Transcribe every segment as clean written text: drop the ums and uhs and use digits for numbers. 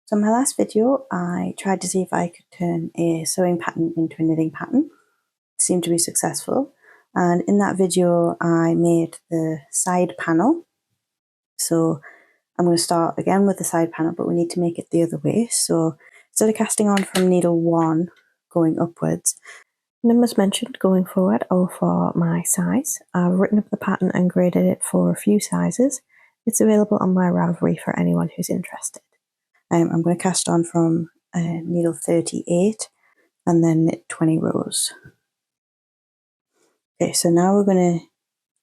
So in my last video, I tried to see if I could turn a sewing pattern into a knitting pattern. It seemed to be successful. And in that video, I made the side panel. So I'm going to start again with the side panel, but we need to make it the other way. So instead of casting on from needle 1 going upwards, numbers mentioned going forward are for my size. I've written up the pattern and graded it for a few sizes. It's available on my Ravelry for anyone who's interested. I'm going to cast on from needle 38 and then knit 20 rows. Okay, so now we're going to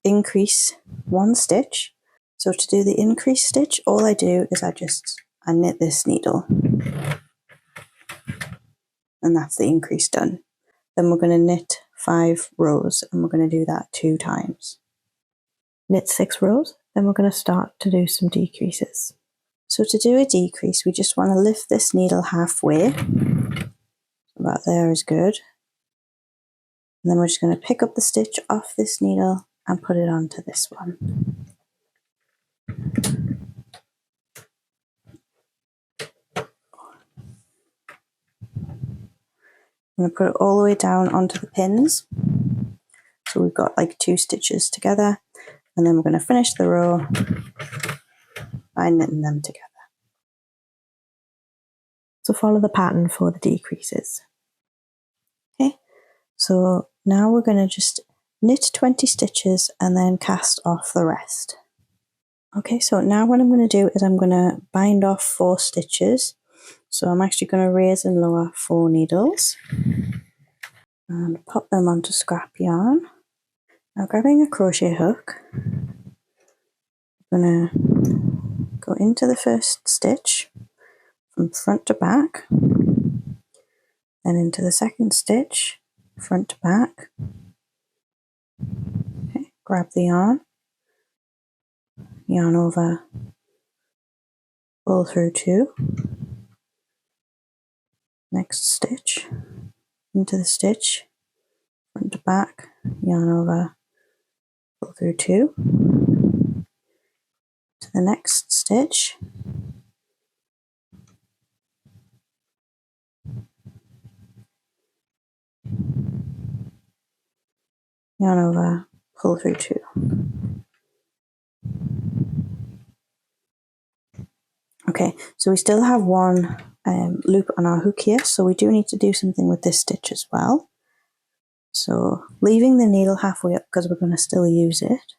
increase 1 stitch. So to do the increase stitch, all I do is I knit this needle. And that's the increase done. Then we're going to knit 5 rows and we're going to do that 2 times. Knit 6 rows, then we're going to start to do some decreases. So to do a decrease, we just want to lift this needle halfway. About there is good. And then we're just going to pick up the stitch off this needle and put it onto this one. I'm going to put it all the way down onto the pins. So we've got like 2 stitches together. And then we're going to finish the row by knitting them together. So follow the pattern for the decreases. Okay, so now we're going to just knit 20 stitches and then cast off the rest. Okay, so now what I'm going to do is I'm going to bind off 4 stitches. So I'm actually going to raise and lower 4 needles and pop them onto scrap yarn. Now grabbing a crochet hook, I'm going to go into the first stitch from front to back, then into the second stitch, front to back. Okay, grab the yarn over, pull through 2, next stitch, into the stitch, front to back, yarn over, pull through 2, to the next stitch, yarn over, pull through 2. Okay, so we still have 1 loop on our hook here, so we do need to do something with this stitch as well. So leaving the needle halfway up because we're going to still use it.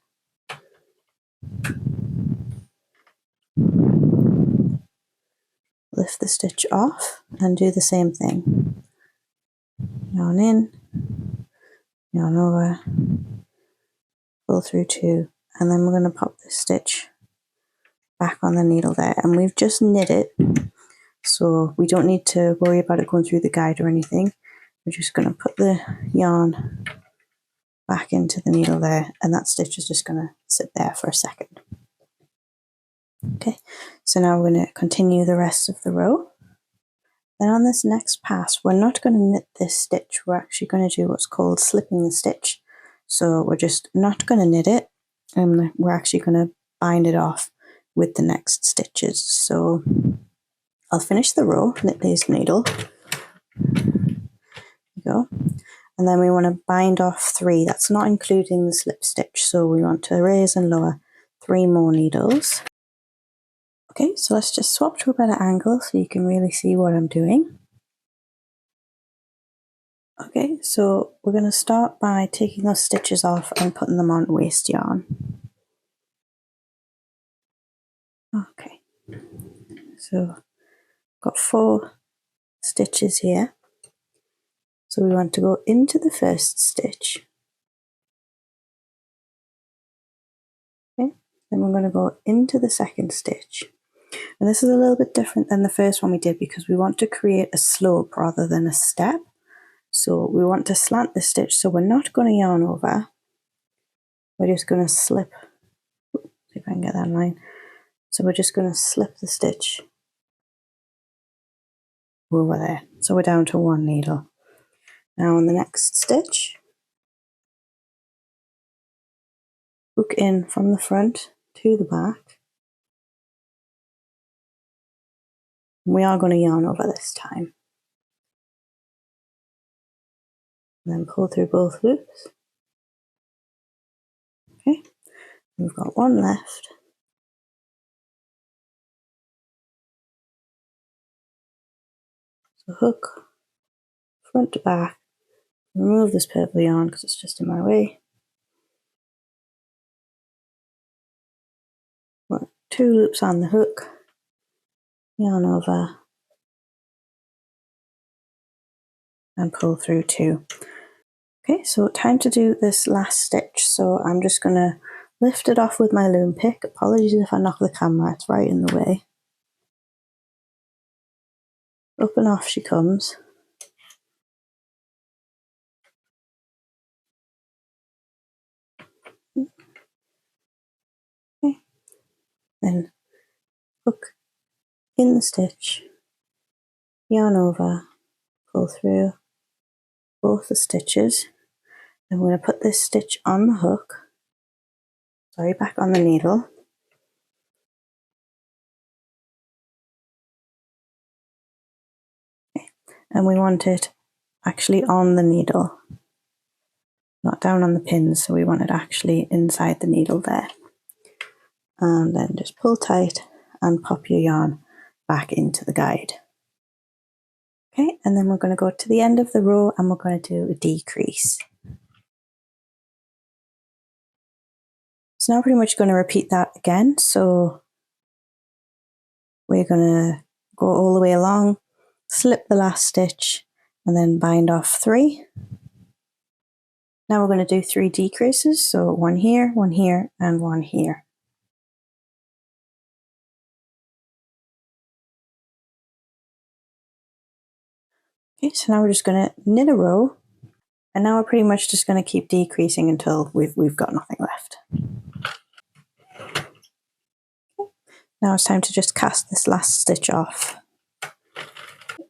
Lift the stitch off and do the same thing. Yarn in, yarn over, pull through 2, and then we're going to pop this stitch back on the needle there, and we've just knit it, so we don't need to worry about it going through the guide or anything. We're just going to put the yarn back into the needle there, and that stitch is just going to sit there for a second. Okay, so now we're going to continue the rest of the row. Then on this next pass, we're not going to knit this stitch, we're actually going to do what's called slipping the stitch. So we're just not going to knit it, and we're actually going to bind it off with the next stitches. So I'll finish the row, knit this needle, there you go, and then we want to bind off 3, that's not including the slip stitch, so we want to raise and lower 3 more needles. Okay, so let's just swap to a better angle so you can really see what I'm doing. Okay, so we're going to start by taking those stitches off and putting them on waste yarn. Okay, so got 4 stitches here. So we want to go into the first stitch. Okay, then we're going to go into the second stitch. And this is a little bit different than the first one we did because we want to create a slope rather than a step. So we want to slant the stitch, so we're not going to yarn over. We're just going to slip, see if I can get that in line. So we're just going to slip the stitch over there. So we're down to 1 needle. Now on the next stitch, hook in from the front to the back. We are going to yarn over this time. And then pull through both loops. Okay, we've got one left. So hook, front to back, remove this purple yarn because it's just in my way. Right, 2 loops on the hook, yarn over, and pull through 2. Okay, so time to do this last stitch. So I'm just going to lift it off with my loom pick. Apologies if I knock the camera, it's right in the way. Up and off she comes. Okay. Then hook in the stitch, yarn over, pull through both the stitches. Then we're going to put this stitch on the hook, back on the needle. Okay. And we want it actually on the needle, not down on the pins, so we want it actually inside the needle there. And then just pull tight and pop your yarn back into the guide. Okay, and then we're going to go to the end of the row and we're going to do a decrease. So now we're pretty much going to repeat that again. So we're going to go all the way along, slip the last stitch, and then bind off 3. Now we're going to do 3 decreases. So 1 here, and 1 here. Okay, so now we're just going to knit a row, and now we're pretty much just going to keep decreasing until we've got nothing left. Now it's time to just cast this last stitch off.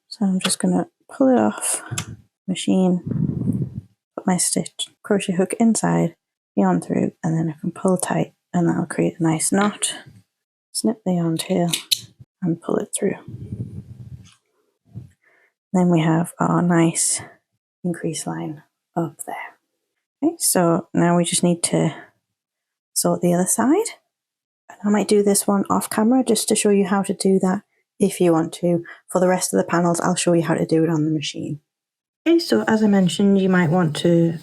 So I'm just going to pull it off, machine, put my stitch, crochet hook inside, yarn through, and then I can pull tight and that'll create a nice knot. Snip the yarn tail and pull it through. Then we have our nice increase line up there. Okay, so now we just need to sort the other side. I might do this one off camera just to show you how to do that if you want to. For the rest of the panels, I'll show you how to do it on the machine. Okay, so as I mentioned, you might want to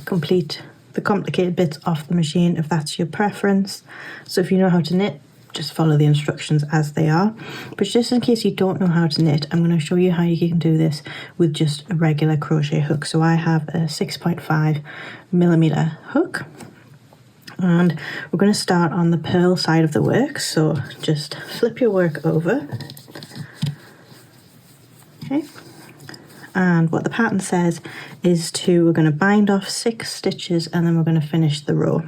complete the complicated bits off the machine if that's your preference. So if you know how to knit, just follow the instructions as they are. But just in case you don't know how to knit, I'm going to show you how you can do this with just a regular crochet hook. So I have a 6.5mm hook. And we're going to start on the purl side of the work, so just flip your work over. Okay, and what the pattern says is we're going to bind off 6 stitches and then we're going to finish the row.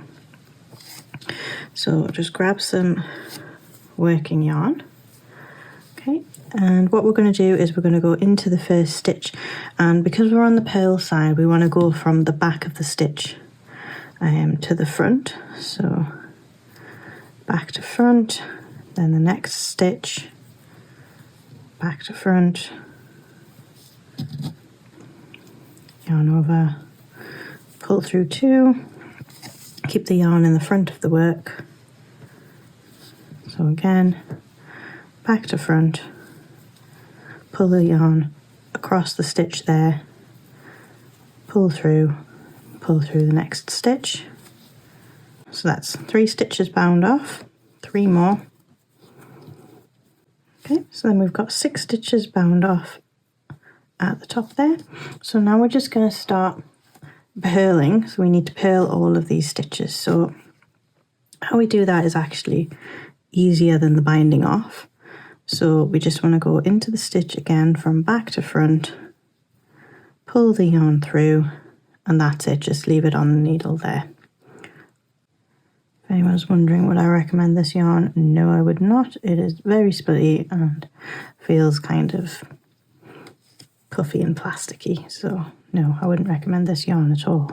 So just grab some working yarn. Okay, and what we're going to do is we're going to go into the first stitch, and because we're on the purl side, we want to go from the back of the stitch to the front. So back to front, then the next stitch, back to front, yarn over, pull through 2, keep the yarn in the front of the work. So again, back to front, pull the yarn across the stitch there, pull through the next stitch. So that's 3 stitches bound off, 3 more. Okay, so then we've got 6 stitches bound off at the top there. So now we're just going to start purling. So we need to purl all of these stitches. So how we do that is actually easier than the binding off. So we just want to go into the stitch again from back to front, pull the yarn through, and that's it. Just leave it on the needle there. If anyone's wondering, would I recommend this yarn? No, I would not. It is very splitty and feels kind of puffy and plasticky. So no, I wouldn't recommend this yarn at all.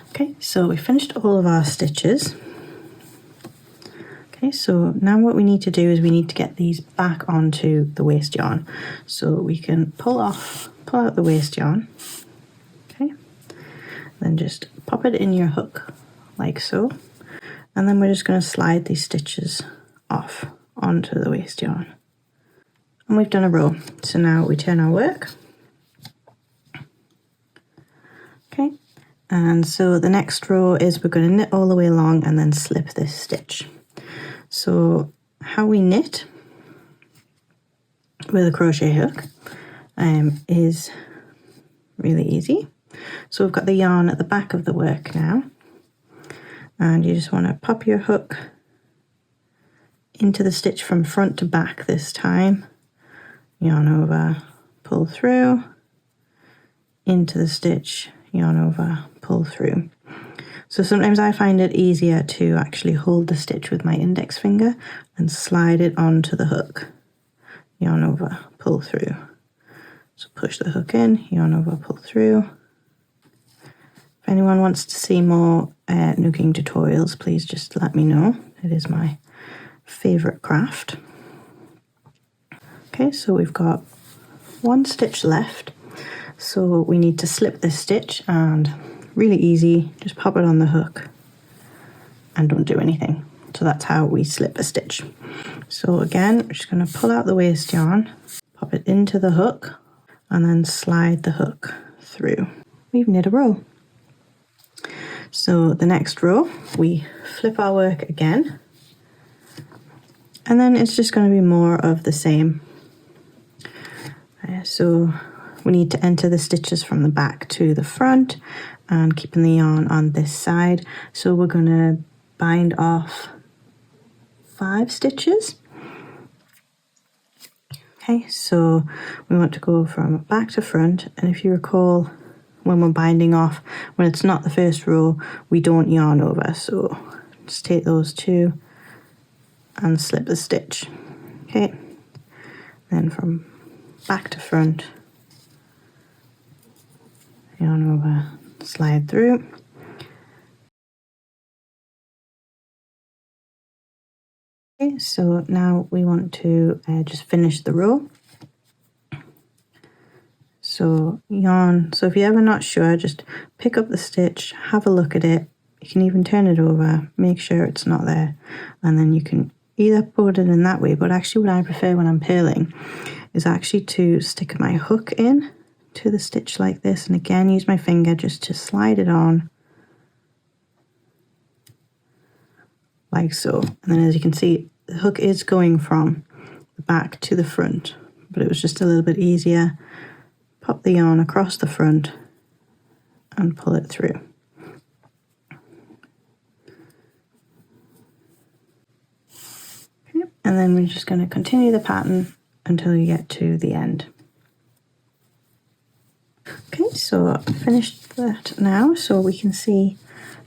Okay, so we finished all of our stitches. Okay, so now what we need to do is we need to get these back onto the waste yarn. So we can pull out the waste yarn, okay, then just pop it in your hook like so, and then we're just going to slide these stitches off onto the waste yarn. And we've done a row. So now we turn our work. Okay, and so the next row is we're going to knit all the way along and then slip this stitch. So how we knit with a crochet hook is really easy. So we've got the yarn at the back of the work now, and you just want to pop your hook into the stitch from front to back this time, yarn over, pull through, into the stitch, yarn over, pull through. So sometimes I find it easier to actually hold the stitch with my index finger and slide it onto the hook, yarn over, pull through. So push the hook in, yarn over, pull through. If anyone wants to see more knitting tutorials, please just let me know. It is my favourite craft. Okay, so we've got one stitch left. So we need to slip this stitch, and really easy, just pop it on the hook and don't do anything. So that's how we slip a stitch. So again, we're just going to pull out the waste yarn, pop it into the hook, and then slide the hook through. We've knit a row. So the next row, we flip our work again, and then it's just going to be more of the same. So we need to enter the stitches from the back to the front and keeping the yarn on this side. So we're going to bind off 5 stitches. Okay, so we want to go from back to front, and if you recall, when we're binding off, when it's not the first row, we don't yarn over. So just take those 2 and slip the stitch. Okay, then from back to front, yarn over, slide through. Okay, so now we want to just finish the row. So yarn, so if you're ever not sure, just pick up the stitch, have a look at it. You can even turn it over, make sure it's not there, and then you can either put it in that way, but actually what I prefer when I'm purling is actually to stick my hook in to the stitch like this, and again use my finger just to slide it on like so. And then as you can see, the hook is going from the back to the front, but it was just a little bit easier. Pop the yarn across the front and pull it through. Okay, and then we're just going to continue the pattern until you get to the end. Okay, so I've finished that now, so we can see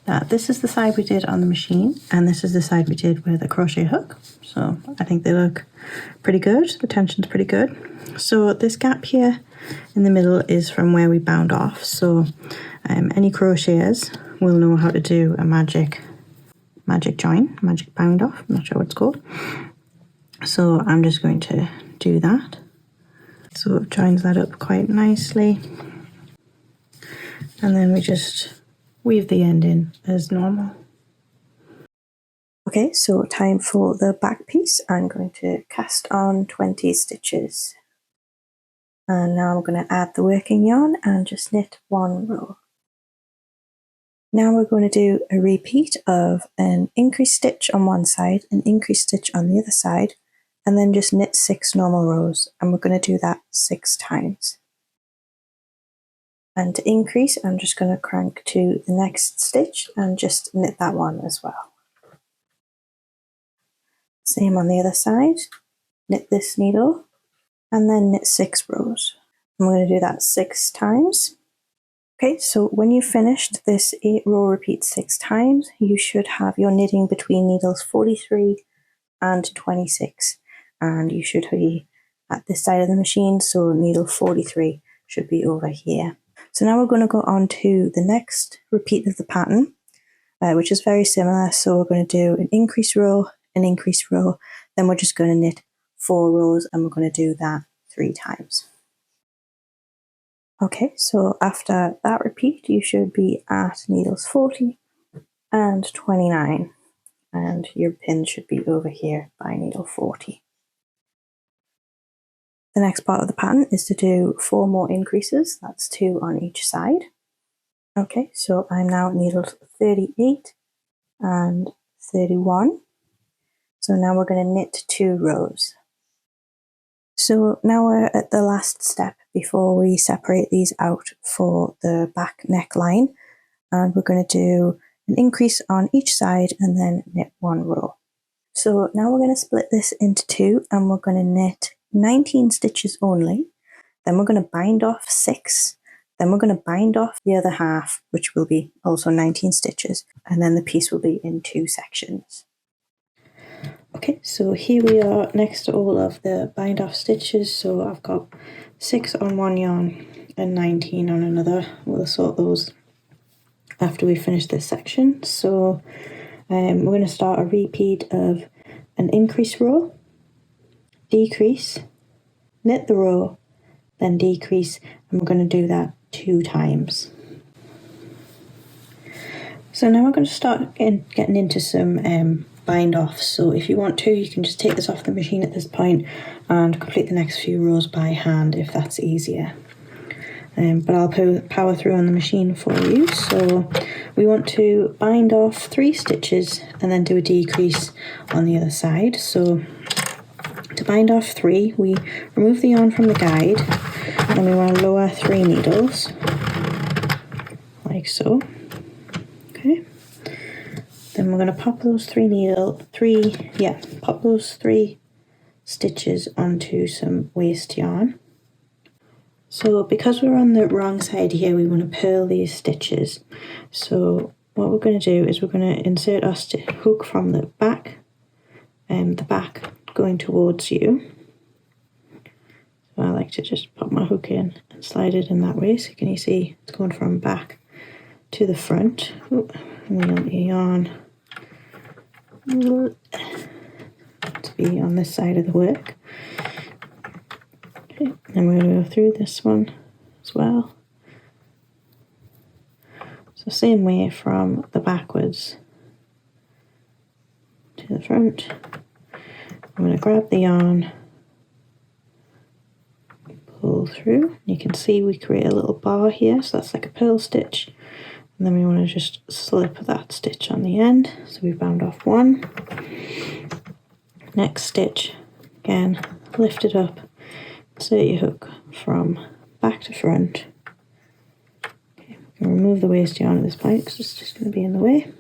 that this is the side we did on the machine, and this is the side we did with a crochet hook. So I think they look pretty good. The tension's pretty good. So this gap here in the middle is from where we bound off. So any crocheters will know how to do a magic join, magic bound off. I'm not sure what it's called. So I'm just going to do that. So it joins that up quite nicely. And then we just weave the end in as normal. Okay, so time for the back piece. I'm going to cast on 20 stitches. And now I'm going to add the working yarn and just knit 1 row. Now we're going to do a repeat of an increased stitch on one side, an increased stitch on the other side, and then just knit 6 normal rows. And we're going to do that 6 times. And to increase, I'm just going to crank to the next stitch and just knit that one as well. Same on the other side, knit this needle, and then knit 6 rows. I'm going to do that 6 times. Okay, so when you've finished this 8 row repeat 6 times, you should have your knitting between needles 43 and 26. And you should be at this side of the machine, so needle 43 should be over here. So now we're going to go on to the next repeat of the pattern, which is very similar. So we're going to do an increase row, an increased row, then we're just going to knit 4 rows and we're going to do that 3 times. Okay, so after that repeat, you should be at needles 40 and 29, and your pin should be over here by needle 40. The next part of the pattern is to do 4 more increases, that's 2 on each side. Okay, so I'm now at needles 38 and 31. So now we're going to knit 2 rows. So now we're at the last step before we separate these out for the back neckline, and we're going to do an increase on each side and then knit 1 row. So now we're going to split this into 2 and we're going to knit 19 stitches only, then we're going to bind off 6, then we're going to bind off the other half, which will be also 19 stitches, and then the piece will be in 2 sections. Okay, so here we are next to all of the bind off stitches. So I've got 6 on one yarn and 19 on another. We'll sort those after we finish this section. So we're going to start a repeat of an increase row, decrease, knit the row, then decrease, and we're going to do that 2 times. So now we're going to start getting into some bind off. So if you want to, you can just take this off the machine at this point and complete the next few rows by hand if that's easier. But I'll power through on the machine for you. So we want to bind off 3 stitches and then do a decrease on the other side. So to bind off 3, we remove the yarn from the guide and we want to lower 3 needles like so. Okay. Then we're going to pop those 3 stitches onto some waste yarn. So because we're on the wrong side here, we want to purl these stitches. So what we're going to do is we're going to insert our hook from the back going towards you. So I like to just pop my hook in and slide it in that way. So can you see it's going from back to the front. And we want the yarn to be on this side of the work. Okay, and we're going to go through this one as well. So same way from the backwards to the front. I'm going to grab the yarn, pull through. You can see we create a little bar here, so that's like a purl stitch. And then we want to just slip that stitch on the end. So we've bound off 1. Next stitch, again, lift it up, insert your hook from back to front. Okay, we can remove the waste yarn at this point because it's just going to be in the way.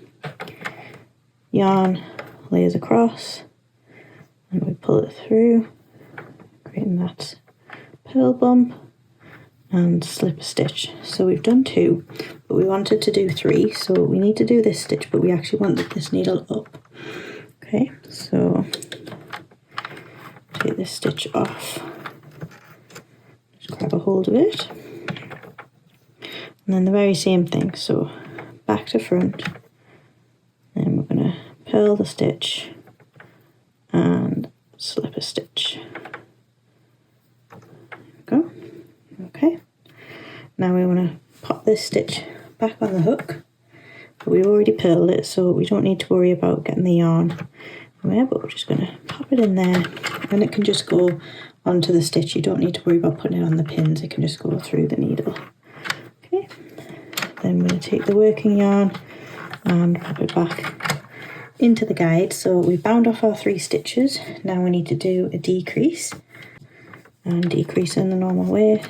Yarn lays across and we pull it through, creating that purl bump. And slip a stitch. So we've done 2, but we wanted to do 3, so we need to do this stitch, but we actually want this needle up. Okay, so take this stitch off, just grab a hold of it, and then the very same thing, so back to front, and we're going to purl the stitch and slip a stitch. There we go. Okay, now we want to pop this stitch back on the hook, but we've already purled it, so we don't need to worry about getting the yarn from there, but we're just going to pop it in there, and it can just go onto the stitch. You don't need to worry about putting it on the pins, it can just go through the needle. Okay, then we're going to take the working yarn and pop it back into the guide. So we've bound off our 3 stitches, now we need to do a decrease, and decrease in the normal way.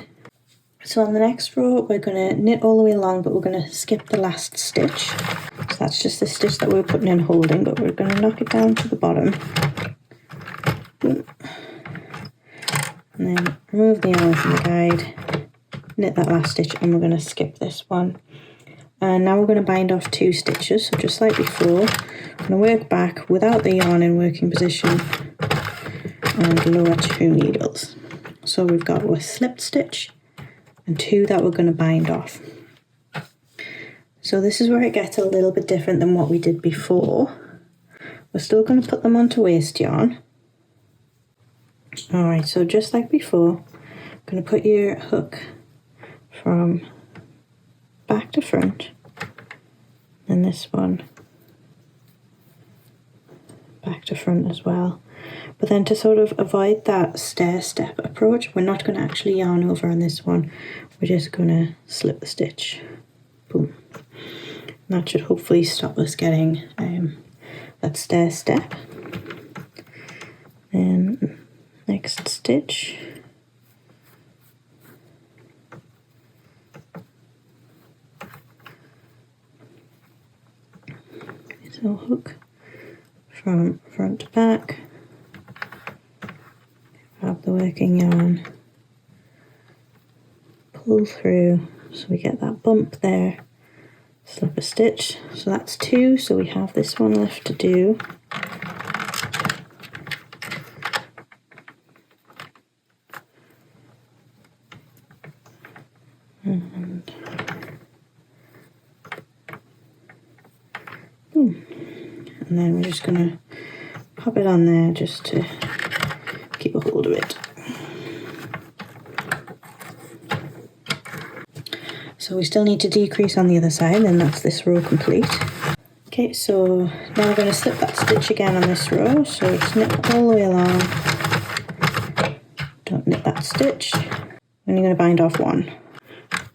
So on the next row we're going to knit all the way along, but we're going to skip the last stitch. So that's just the stitch that we're putting in holding, but we're going to knock it down to the bottom. And then remove the yarn from the guide, knit that last stitch, and we're going to skip this one. And now we're going to bind off 2 stitches, so just like before, I'm going to work back without the yarn in working position and lower 2 needles. So we've got a slipped stitch and 2 that we're going to bind off. So this is where it gets a little bit different than what we did before. We're still going to put them onto waste yarn. Alright, so just like before, I'm going to put your hook from back to front, and this one back to front as well. But then to sort of avoid that stair step approach, we're not going to actually yarn over on this one. We're just going to slip the stitch. Boom. And that should hopefully stop us getting that stair step. Then next stitch. So hook from front to back. Grab the working yarn, pull through so we get that bump there, slip a stitch. So that's 2, so we have this one left to do. And boom. And then we're just going to pop it on there just to keep a hold of it. So we still need to decrease on the other side, and that's this row complete. Okay, so now we're going to slip that stitch again on this row, so just knit all the way along. Don't knit that stitch, and you're going to bind off one.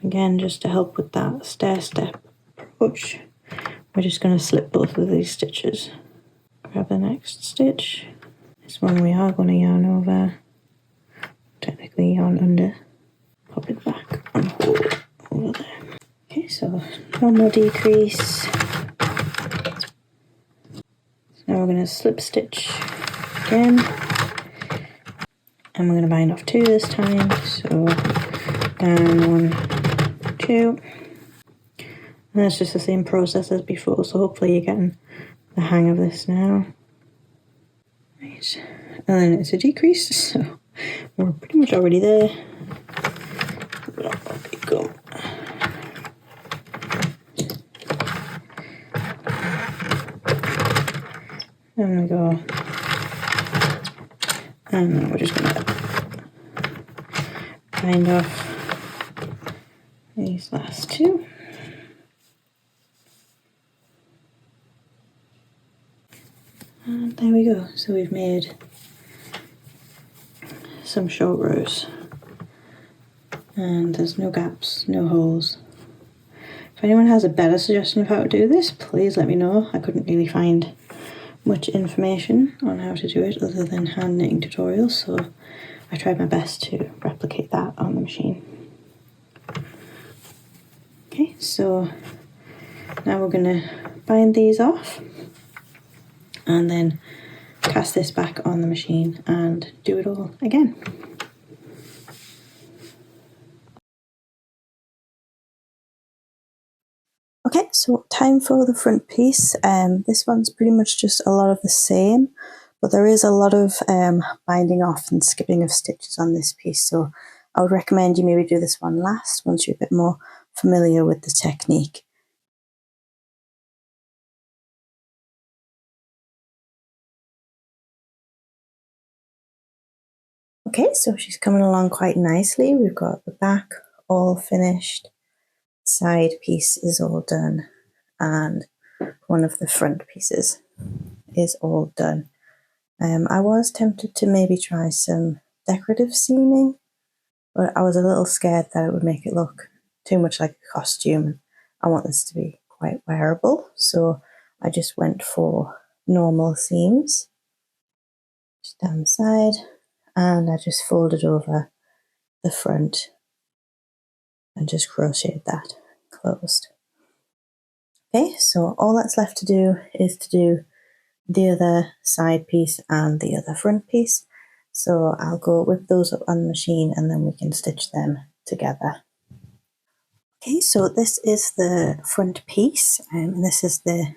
Again, just to help with that stair step approach, we're just going to slip both of these stitches. Grab the next stitch. This one we are going to yarn over, technically yarn under, pop it back and hold over there. Okay, so one more decrease. So now we're going to slip stitch again, and we're going to bind off 2 this time. So down 1, 2, and that's just the same process as before. So hopefully you're getting the hang of this now. Right, and then it's a decrease, so we're pretty much already there. There we go. There we go. And then we're just going to bind off these last 2. And there we go. So we've made some short rows. And there's no gaps, no holes. If anyone has a better suggestion of how to do this, please let me know. I couldn't really find much information on how to do it other than hand knitting tutorials, so I tried my best to replicate that on the machine. Okay, so now we're going to bind these off and then cast this back on the machine and do it all again. Okay, so time for the front piece. This one's pretty much just a lot of the same, but there is a lot of binding off and skipping of stitches on this piece, so I would recommend you maybe do this one last once you're a bit more familiar with the technique. Okay, so she's coming along quite nicely. We've got the back all finished, side piece is all done, and one of the front pieces is all done. I was tempted to maybe try some decorative seaming, but I was a little scared that it would make it look too much like a costume. I want this to be quite wearable, so I just went for normal seams, just down the side, and I just folded over the front and just crocheted that closed. Okay, so all that's left to do is to do the other side piece and the other front piece. So I'll go whip those up on the machine and then we can stitch them together. Okay, so this is the front piece and this is the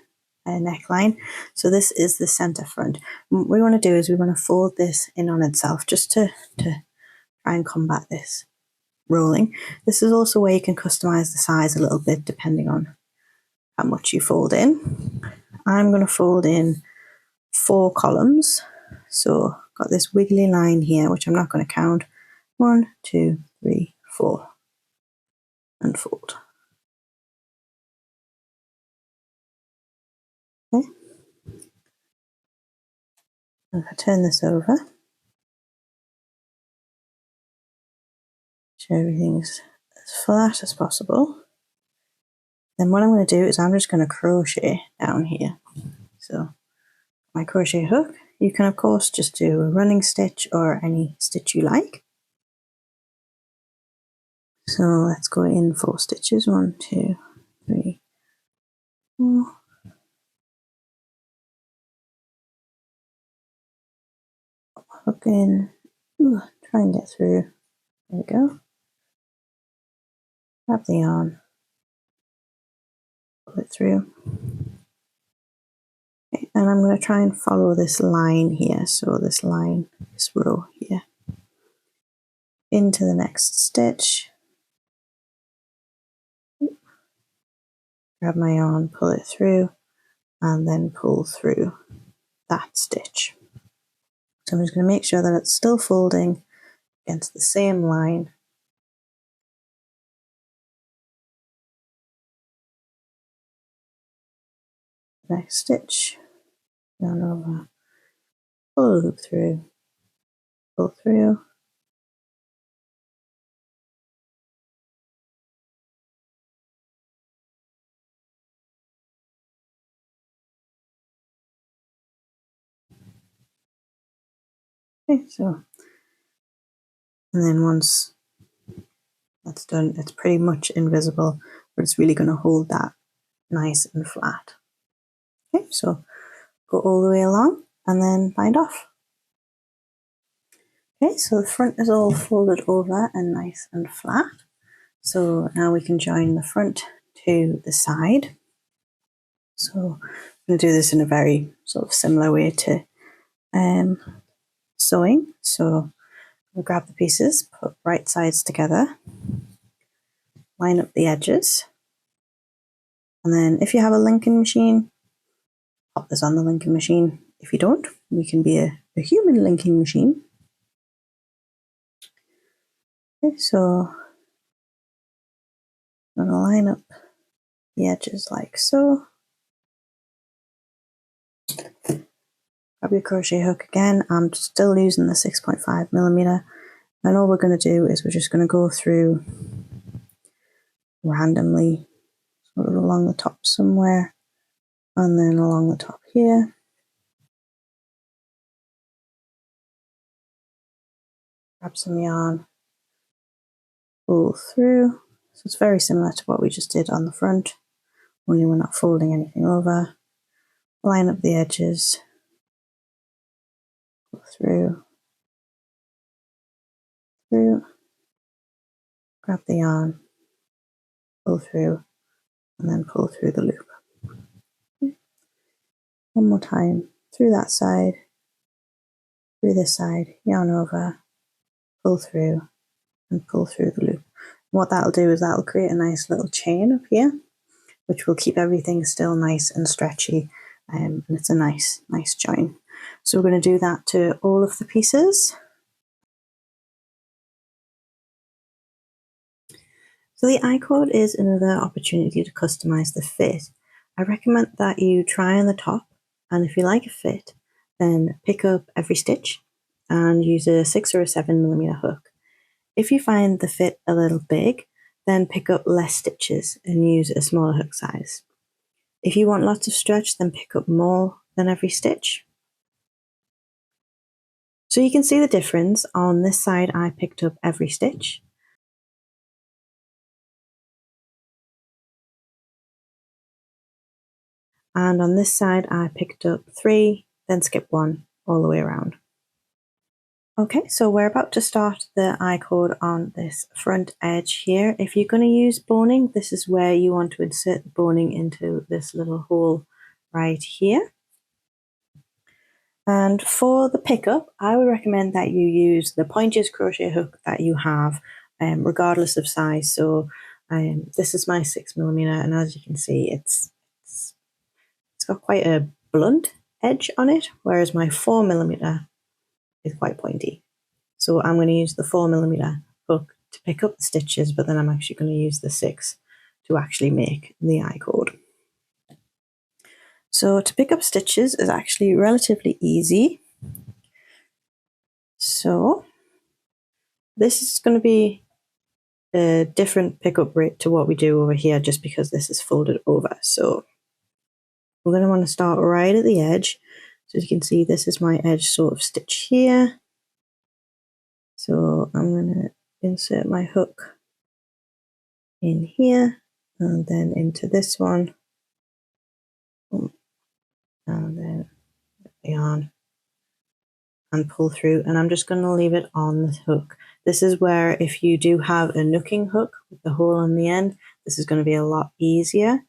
neckline. So this is the center front. What we want to do is we want to fold this in on itself just to try and combat this rolling. This is also where you can customize the size a little bit depending on how much you fold in. I'm going to fold in 4 columns. So got this wiggly line here, which I'm not going to count. 1, 2, 3, 4, and fold. Okay. If I turn this over, so everything's as flat as possible, then what I'm going to do is I'm just going to crochet down here. So my crochet hook, you can of course just do a running stitch or any stitch you like. So let's go in 4 stitches. 1, 2, 3, 4. Hook in. Ooh, try and get through. There we go. Grab the yarn, pull it through. Okay, and I'm going to try and follow this line here. So this line, this row here, into the next stitch. Grab my yarn, pull it through, and then pull through that stitch. So I'm just going to make sure that it's still folding against the same line. Next stitch, yarn over, pull a loop through, pull through. Okay, so, and then once that's done, it's pretty much invisible, but it's really going to hold that nice and flat. Okay, so go all the way along and then bind off. Okay, so the front is all folded over and nice and flat. So now we can join the front to the side. So I'm going to do this in a very sort of similar way to sewing. So we'll grab the pieces, put right sides together, line up the edges, and then if you have a linking machine, pop this on the linking machine. If you don't, we can be a human linking machine. Okay, so I'm going to line up the edges like so. Grab your crochet hook again. I'm still using the 6.5mm, and all we're going to do is we're just going to go through randomly, sort of along the top somewhere, and then along the top here. Grab some yarn, pull through. So it's very similar to what we just did on the front, only we're not folding anything over. Line up the edges, pull through, grab the yarn, pull through, and then pull through the loop. Okay. One more time, through that side, through this side, yarn over, pull through, and pull through the loop. And what that'll do is that'll create a nice little chain up here, which will keep everything still nice and stretchy, and it's a nice join. So we're going to do that to all of the pieces. So the I-cord is another opportunity to customize the fit. I recommend that you try on the top, and if you like a fit, then pick up every stitch and use a 6 or a 7mm hook. If you find the fit a little big, then pick up less stitches and use a smaller hook size. If you want lots of stretch, then pick up more than every stitch. So you can see the difference. On this side, I picked up every stitch. And on this side, I picked up 3, then skip 1 all the way around. Okay, so we're about to start the I-cord on this front edge here. If you're going to use boning, this is where you want to insert the boning into this little hole right here. And for the pickup, I would recommend that you use the pointed crochet hook that you have, regardless of size. So this is my 6mm, and as you can see, it's got quite a blunt edge on it, whereas my 4mm is quite pointy. So I'm going to use the 4mm hook to pick up the stitches, but then I'm actually going to use the 6 to actually make the I-cord. So to pick up stitches is actually relatively easy. So this is going to be a different pickup rate to what we do over here, just because this is folded over. So we're going to want to start right at the edge. So as you can see, this is my edge sort of stitch here. So I'm going to insert my hook in here and then into this one, and then the yarn and pull through, and I'm just going to leave it on the hook. This is where, if you do have a nooking hook with the hole on the end, this is going to be a lot easier.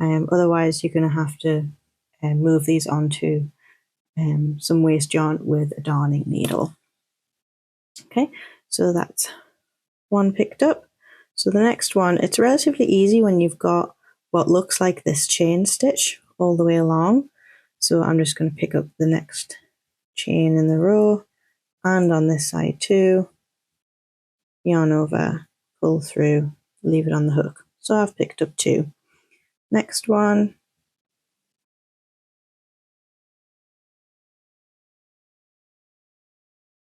Otherwise you're going to have to move these onto some waste yarn with a darning needle. Okay, so that's one picked up. So the next one, it's relatively easy when you've got what looks like this chain stitch all the way along. So I'm just going to pick up the next chain in the row, and on this side too, yarn over, pull through, leave it on the hook. So I've picked up 2. Next one,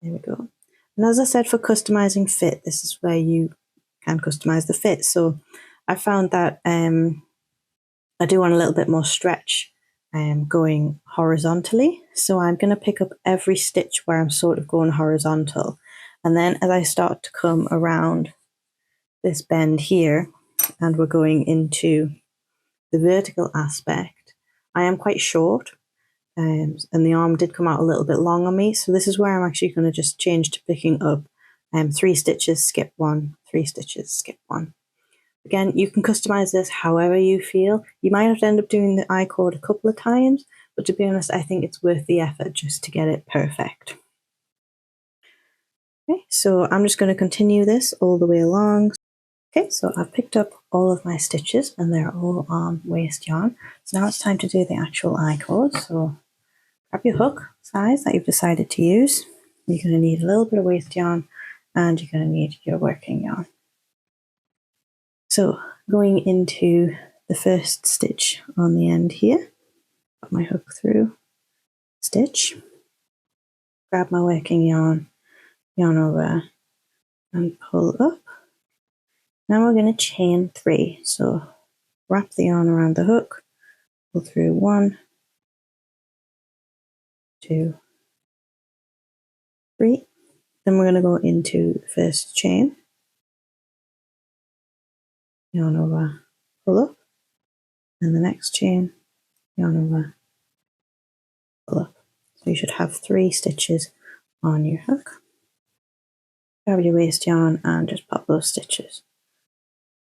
there we go. And as I said, for customizing fit, this is where you can customize the fit. So I found that I do want a little bit more stretch going horizontally. So I'm going to pick up every stitch where I'm sort of going horizontal. And then as I start to come around this bend here, and we're going into the vertical aspect, I am quite short. And the arm did come out a little bit long on me. So this is where I'm actually going to just change to picking up 3 stitches, skip 1, 3 stitches, skip 1. Again, you can customize this however you feel. You might have to end up doing the I-cord a couple of times, but to be honest, I think it's worth the effort just to get it perfect. Okay, so I'm just going to continue this all the way along. Okay, so I've picked up all of my stitches and they're all on waste yarn. So now it's time to do the actual I-cord. So grab your hook size that you've decided to use. You're going to need a little bit of waste yarn, and you're going to need your working yarn. So going into the first stitch on the end here, put my hook through, stitch, grab my working yarn, yarn over and pull up. Now we're going to chain 3. So wrap the yarn around the hook, pull through 1, 2, 3. Then we're going to go into the first chain, yarn over, pull up, and the next chain, yarn over, pull up. So you should have 3 stitches on your hook. Grab your waste yarn and just pop those stitches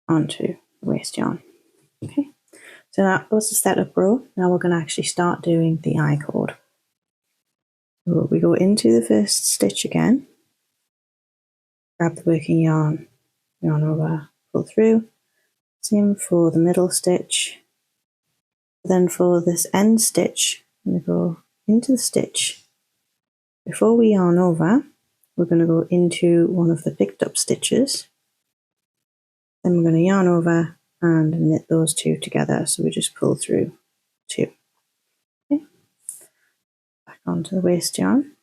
onto the waste yarn. Okay, so that was the setup row. Now we're going to actually start doing the I-cord. So we go into the first stitch again, grab the working yarn, yarn over, pull through. Same for the middle stitch. Then for this end stitch, I'm going to go into the stitch. Before we yarn over, we're going to go into one of the picked up stitches. Then we're going to yarn over and knit those 2 together. So we just pull through 2. Okay. Back onto the waste yarn.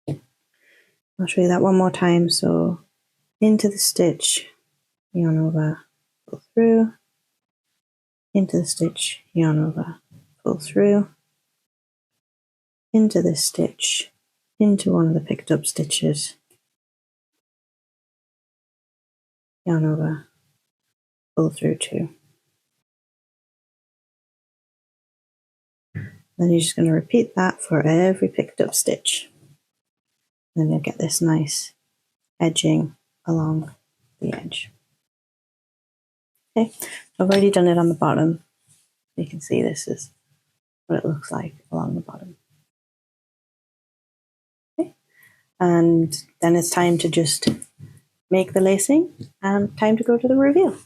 I'll show you that one more time. So into the stitch, yarn over, pull through, into the stitch, yarn over, pull through, into this stitch, into one of the picked up stitches, yarn over, pull through 2. Then you're just going to repeat that for every picked up stitch. Then you'll get this nice edging along the edge. Okay, I've already done it on the bottom. You can see this is what it looks like along the bottom. Okay, and then it's time to just make the lacing and time to go to the reveal.